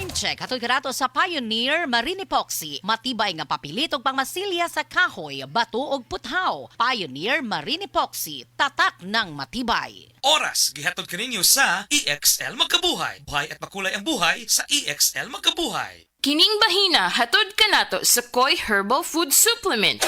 Time check hatoy karato sa Pioneer Marine Epoxy. Matibay nga papilit ug pangmasilya sa kahoy, bato ug puthaw. Pioneer Marine Epoxy, tatak ng matibay. Oras gihatod kaninyo sa EXL Magkabuhay. Buhay at makulay ang buhay sa EXL Magkabuhay. Kining bahina hatod kanato sa Koi Herbal Food Supplement.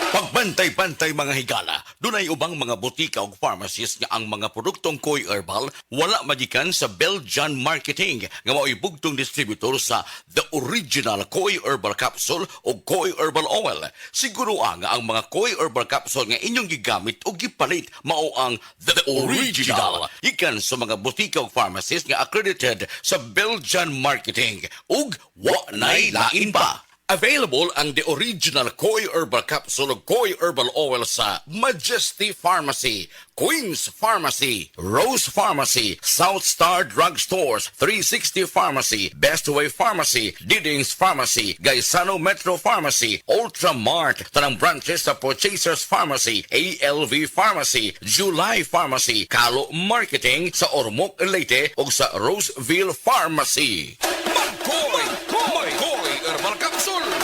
Pagbantay-bantay mga higala, dunay ubang mga butika o pharmacies nga ang mga produktong Koi Herbal wala magikan sa Belgian Marketing nga mao'y bugtong distributor sa The Original Koi Herbal Capsule o Koi Herbal Oil. Siguro nga ang mga Koi Herbal Capsule nga inyong gigamit o gipalit mao ang The Original. Ikan sa mga butika o pharmacies nga accredited sa Belgian Marketing ug wa nay lain pa. Available ang The Original Koi Herbal Capsule o Koi Herbal Oil sa Majesty Pharmacy, Queen's Pharmacy, Rose Pharmacy, South Star Drug Stores, 360 Pharmacy, Best Way Pharmacy, Didings Pharmacy, Gaisano Metro Pharmacy, Ultramart, tanang branches sa Purchasers Pharmacy, ALV Pharmacy, July Pharmacy, Kalo Marketing sa Ormoc Leyte o sa Roseville Pharmacy. Mag-Koi Herbal Capsule!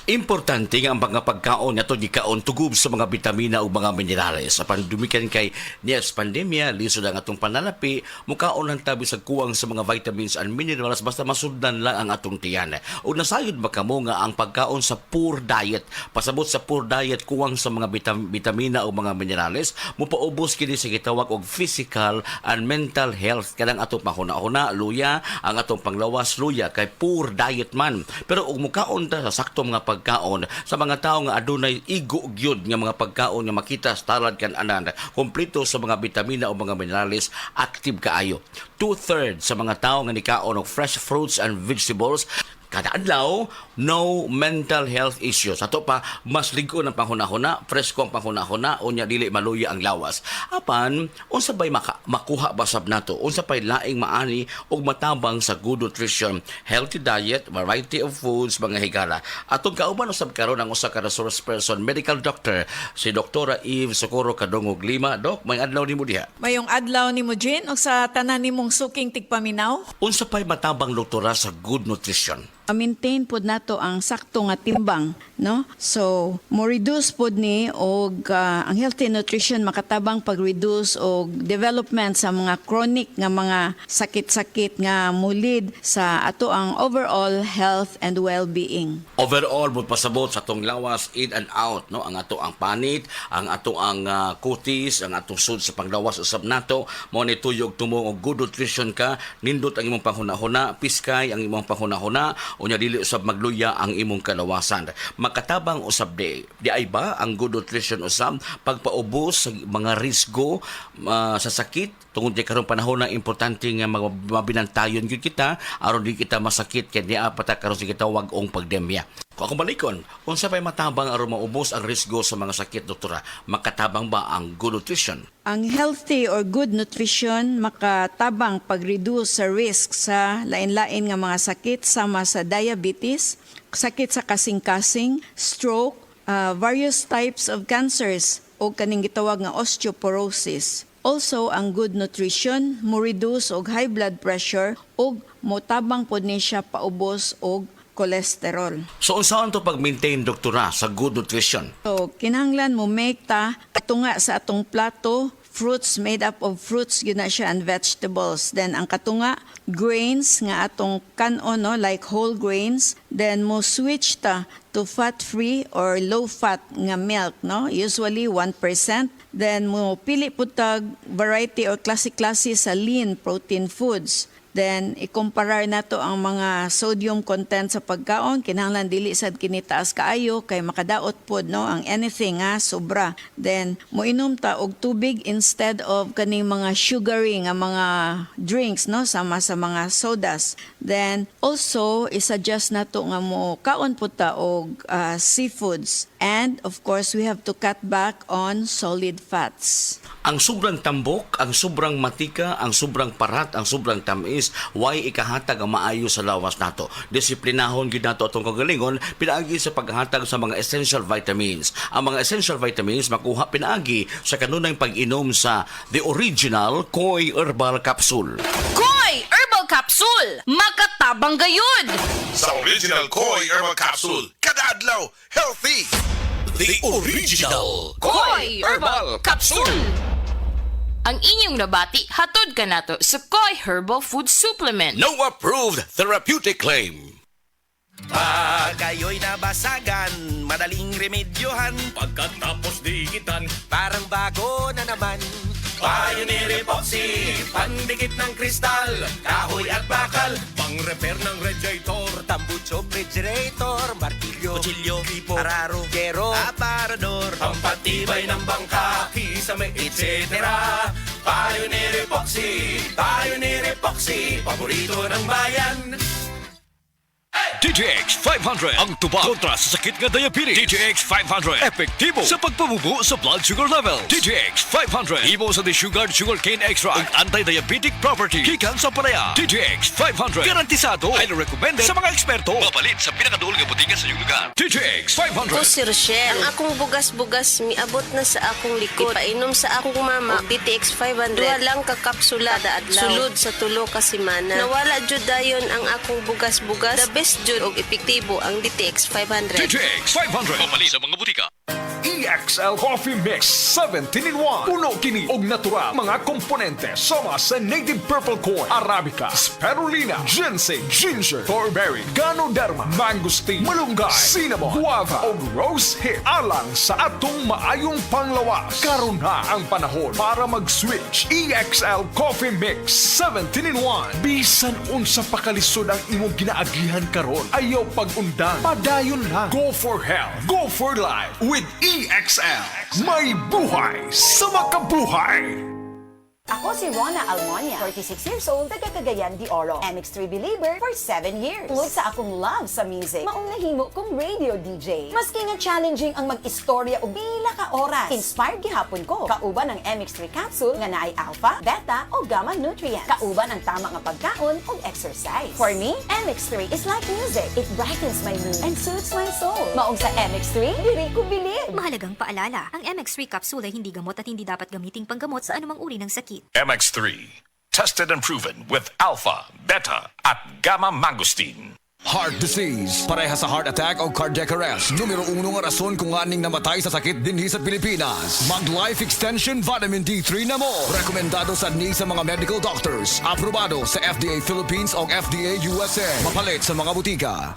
Importante nga ang mga pagkaon nato di kaon tugub sa mga bitamina o mga minerales. Apan dumikan kay niya sa pandemya, lisod ang atong pananapi, mukaon ang tabi sa kuwang sa mga vitamins and minerals basta masundan lang ang atong tiyan. O nasayod ba kamo nga ang pagkaon sa poor diet, pasabot sa poor diet kuwang sa mga bitamina o mga minerales, mupaubos kini sa gitawag og physical and mental health. Kanang atong panghuna-huna, luya, ang atong panglawas, luya, kay poor diet man. Pero og mukaon ta sa sakto mga pagkaon sa mga tao nga adunay igo gyud nga mga pagkaon nga makita sa talad kan anan kompleto sa mga bitamina o mga minerales, active kaayo. 2/3 sa mga tao nga nikaon og fresh fruits and vegetables kada adlaw, no mental health issues. Ato pa, mas ligo ng panghuna-huna, presko ang panghuna-huna, unya dili maluya ang lawas. Apan, unsa bay makuha basab nato? Unsa pay laing maani og matabang sa good nutrition, healthy diet, variety of foods, mga higala. Atong kauban usab karon ang usa ka resource person, medical doctor, si Dr. Eve Socorro Kadongog Lima. Dok, may adlaw nimo diha. Mayong adlaw ni mo, Jean, o sa tanan nimong suking tigpaminaw? Unsa pay matabang doktora sa good nutrition? Maintain pod nato ang sakto nga timbang, no? So, mo reduce pod ni og ang healthy nutrition makatabang pag-reduce og development sa mga chronic nga mga sakit-sakit nga mulid sa ato ang overall health and well-being. Overall, mo pasabot sa atong lawas, in and out, no? Ang ato ang panit, ang ato ang kutis, ang atong sud sa panglawas usab nato, mo ni tuyog tumong og good nutrition ka, nindot ang imong panghuna-huna, piskay ang imong panghuna-huna, unya dili usab magluya ang imong kalawasan. Makatabang usab di ay ba ang good nutrition usab pagpaubos sa mga risgo sa sakit tungod kay karong panahon na importante nga mabinantayon gyud kita aron di kita masakit kay di apata karon sa gitawag ong pagdemya. Kung ako balikon, unsa pay matabang aron maubos ang risgo sa mga sakit, doktora? Makatabang ba ang good nutrition? Ang healthy or good nutrition makatabang pag-reduce sa risk sa lain-lain nga mga sakit sama sa diabetes, sakit sa kasing-kasing, stroke, various types of cancers o kaning gitawag nga osteoporosis. Also, ang good nutrition mo reduce og high blood pressure ug motabang pod ni siya paubos og cholesterol. So unsaon to pag-maintain, doktora, sa good nutrition? So, kinahanglan mo make ta katunga sa atong plato, fruits made up of fruits yun na siya and vegetables. Then ang katunga grains nga atong kanon, no, like whole grains. Then mo switch ta to fat-free or low-fat nga milk, no? Usually 1%. Then mo pili pud tag variety or klase-klase sa lean protein foods. Then, ikumparar nato ang mga sodium content sa pagkaon. Kinahanglan dili sad kinitaas kaayo kay makadaot pod, no, ang anything nga sobra. Then, moinom ta og tubig instead of kaning mga sugary nga mga drinks, no, sama sa mga sodas. Then, also i-suggest nato nga mo kaon pod ta og seafoods. And of course, we have to cut back on solid fats. Ang sobrang tambok, ang sobrang matika, ang sobrang parat, ang sobrang tamis, why ikahatag ang maayo sa lawas nato. Disiplinahon gyud nato atong kagalingon pinaagi sa paghatag sa mga essential vitamins. Ang mga essential vitamins makuha pinaagi sa kanunay pag-inom sa The Original Koi Herbal Capsule. Koi Herbal Capsule! Makata tabang gayud! Sa original Koi Herbal Capsule, kada adlaw, healthy! The original Koi Herbal Capsule! Ang inyong nabati, hatod ka nato sa Koi Herbal Food Supplement. no approved therapeutic claim. Pag kayo'y nabasagan, madaling remedyohan. Pagkatapos dikitan, Parang bago na naman. Pioneer Epoxy, pandikit ng kristal, kahoy at bakal, pang-repair ng radiator, Tambucho, refrigerator, martilyo, kutsilyo, gripo, araro, gero, aparador, pampatibay ng bangka, kisame, etc. Pioneer Epoxy, paborito ng bayan. DTX 500 ang tubag kontra sa sakit nga diabetes. DTX 500 epektibo sa pagpabubo sa blood sugar level. DTX 500 imo sa desugared sugarcane extract ug anti-diabetic property gikan sa palaya. DTX 500 garantisado ay recommended sa mga eksperto. Mapalit sa pinakaduol nga butika sa iyong lugar. DTX 500. Ako si Rochelle. Ang akong bugas-bugas miabot na sa akong likod. Painom sa akong mama og DTX 500. Duha lang ka kapsula kada adlaw. Sulod sa tulo ka semana. Nawala jud dayon ang akong bugas-bugas. The best jud og epektibo ang DTX 500. DTX 500 mapalit sa mga butika. EXL Coffee Mix 17-in-1. Puno kini og natural mga komponente sama sa native purple corn, arabica, spirulina, ginseng, ginger, thornberry, ganoderma, mangosteen, malunggay, cinnamon, guava ug rose hip. Alang sa atong maayong panglawas. Karon na ang panahon para mag-switch. EXL Coffee Mix 17-in-1. Bisan unsa pa kalisod ang imong ginaagihan karon, ayaw pag-undang. Padayon lang. Go for health. Go for life with EXL. May buhay sa makabuhay. Ako si Rona Almonia, 46 years old, taga Cagayan de Oro. MX3 believer for 7 years. Tungod sa akong love sa music, maong nahimo kong radio DJ. Maski nga challenging ang mag-istorya o bila ka oras, inspired gihapon ko. Kauban ang MX3 capsule nga naay alpha, beta o gamma nutrients. Kauban ang tama nga pagkaon o exercise. For me, MX3 is like music. It brightens my mood and soothes my soul. Maong sa MX3, diri ko bilib. Mahalagang paalala, ang MX3 capsule ay hindi gamot at hindi dapat gamiting panggamot sa anumang uri ng sakit. MX3, tested and proven with alpha, beta at gamma mangosteen. Heart disease, pareha sa heart attack o cardiac arrest. Numero 1 nga rason kung aning namatay sa sakit dinhi sa Pilipinas. Mag Life Extension Vitamin D3 na mo. Rekomendado sa ni sa mga medical doctors. Aprobado sa FDA Philippines o FDA USA. Mapalit sa mga butika.